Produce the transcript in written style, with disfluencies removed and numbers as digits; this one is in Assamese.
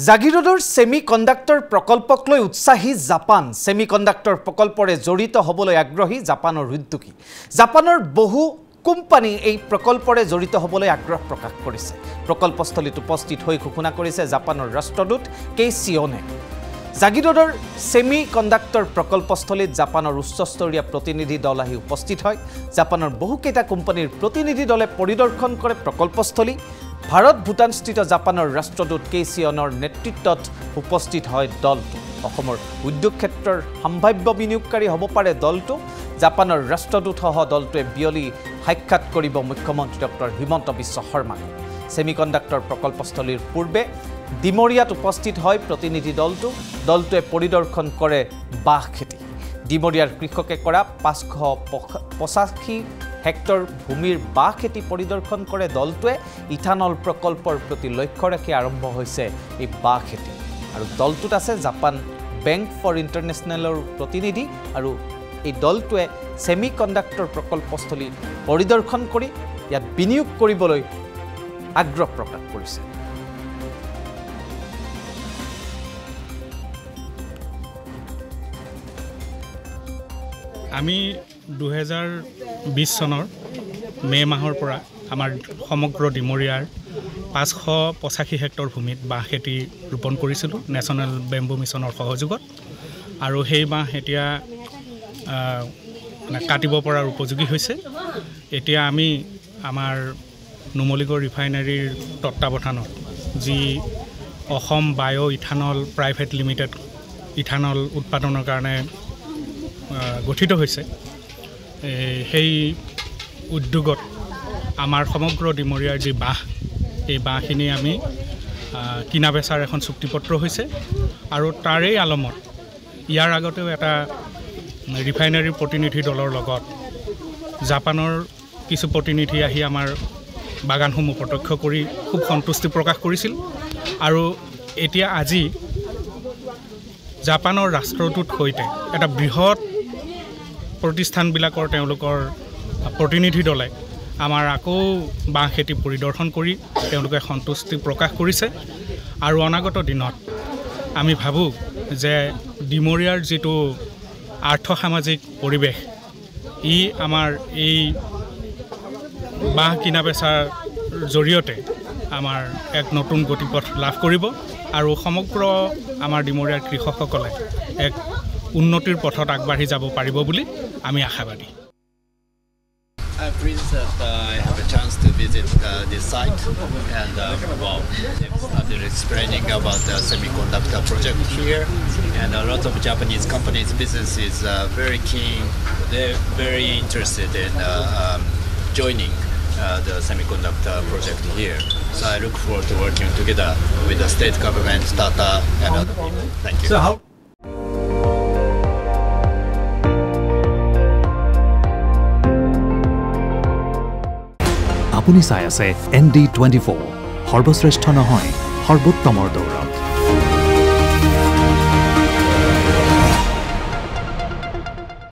জাগিৰোডৰ সেমিকন্ডাক্টৰ প্ৰকল্পক লৈ উৎসাহী জাপান সেমিকন্ডাক্টৰ প্ৰকল্পৰে জড়িত হ'বলৈ আগ্ৰহী জাপানৰ উদ্যোগী জাপানৰ বহু কোম্পানী এই প্ৰকল্পৰে জড়িত হ'বলৈ আগ্ৰহ প্ৰকাশ কৰিছে প্ৰকল্পস্থলীত উপস্থিত হৈ ঘোষণা কৰিছে জাপানৰ ৰাষ্ট্ৰদূত কেইচিঅনে জাগিৰোডৰ সেমিকন্ডাক্টৰ প্ৰকল্পস্থলীত জাপানৰ উচ্চস্তৰীয় প্ৰতিনিধি দল আহি উপস্থিত হয় জাপানৰ বহুকেইটা কোম্পানীৰ প্ৰতিনিধি দলে পৰিদৰ্শন কৰে প্ৰকল্পস্থলী ভাৰত ভূটান স্থিত জাপানৰ ৰাষ্ট্ৰদূত কেইচিঅনৰ নেতৃত্বত উপস্থিত হয় দলটো অসমৰ উদ্যোগ ক্ষেত্ৰৰ সম্ভাৱ্য বিনিয়োগকাৰী হ'ব পাৰে দলটো জাপানৰ ৰাষ্ট্ৰদূতসহ দলটোৱে বিয়লি সাক্ষাৎ কৰিব মুখ্যমন্ত্ৰী ডক্টৰ হিমন্ত বিশ্ব শৰ্মাক সেমিকন্ডাক্টৰ প্ৰকল্পস্থলীৰ পূৰ্বে ডিমৰিয়াত উপস্থিত হয় প্ৰতিনিধি দলটোৱে পৰিদৰ্শন কৰে বাহ খেতি ডিমৰিয়াৰ কৃষকে কৰা 585 হেক্টৰ ভূমিৰ বাহ খেতি পৰিদৰ্শন কৰে দলটোৱে ইথানল প্ৰকল্পৰ প্ৰতি লক্ষ্য ৰাখি আৰম্ভ হৈছে এই বাহ খেতি আৰু দলটোত আছে জাপান বেংক ফৰ ইণ্টাৰনেশ্যনেলৰ প্ৰতিনিধি আৰু এই দলটোৱে সেমিকন্ডাক্টৰ প্ৰকল্পস্থলী পৰিদৰ্শন কৰি ইয়াত বিনিয়োগ কৰিবলৈ আগ্ৰহ প্ৰকাশ কৰিছে আমি 2020 চনৰ মে মাহৰ পৰা আমাৰ সমগ্ৰ ডিমৰিয়াৰ 585 হেক্টৰ ভূমিত বাঁহ খেতি ৰোপণ কৰিছিলোঁ নেশ্যনেল বেম্বু মিছনৰ সহযোগত আৰু সেই বাঁহ এতিয়া কাটিব পৰাৰ উপযোগী হৈছে এতিয়া আমি আমাৰ নুমলীগড় ৰিফাইনাৰীৰ তত্ত্বাৱধানত যি অসম বায়' ইথানল প্ৰাইভেট লিমিটেড ইথানল উৎপাদনৰ কাৰণে গঠিত হৈছে সেই উদ্যোগত আমাৰ সমগ্ৰ ডিমৰিয়াৰ যি বাঁহ এই বাঁহখিনি আমি কিনা বেচাৰ এখন চুক্তিপত্ৰ হৈছে আৰু তাৰেই আলমত ইয়াৰ আগতেও এটা ৰিফাইনাৰীৰ প্ৰতিনিধি দলৰ লগত জাপানৰ কিছু প্ৰতিনিধি আহি আমাৰ বাগানসমূহ প্ৰত্যক্ষ কৰি খুব সন্তুষ্টি প্ৰকাশ কৰিছিল আৰু এতিয়া আজি জাপানৰ ৰাষ্ট্ৰদূত সৈতে এটা বৃহৎ প্ৰতিষ্ঠানবিলাকৰ তেওঁলোকৰ প্ৰতিনিধি দলে আমাৰ আকৌ বাঁহ খেতি পৰিদৰ্শন কৰি তেওঁলোকে সন্তুষ্টি প্ৰকাশ কৰিছে আৰু অনাগত দিনত আমি ভাবোঁ যে ডিমৰিয়াৰ যিটো আৰ্থ-সামাজিক পৰিৱেশ ই আমাৰ এই বাঁহ কিনা বেচাৰ জৰিয়তে আমাৰ এক নতুন গতিপথ লাভ কৰিব আৰু সমগ্ৰ আমাৰ ডিমৰিয়াৰ কৃষকসকলে এক উন্নতিৰ পথত আগবাঢ়ি যাব পাৰিব বুলি আমি আশাবাদী I'm pleased that I have a chance to visit this site and well, they've started explaining about the semiconductor project here and a lot of Japanese companies business is very keen, they're very interested in joining the semiconductor project here. So I look forward to working together with the state government, Tata and other people. Thank you. So how আপুনি চাই আছে ND24 সৰ্বশ্ৰেষ্ঠ নহয় সৰ্বোত্তমৰ দৌৰ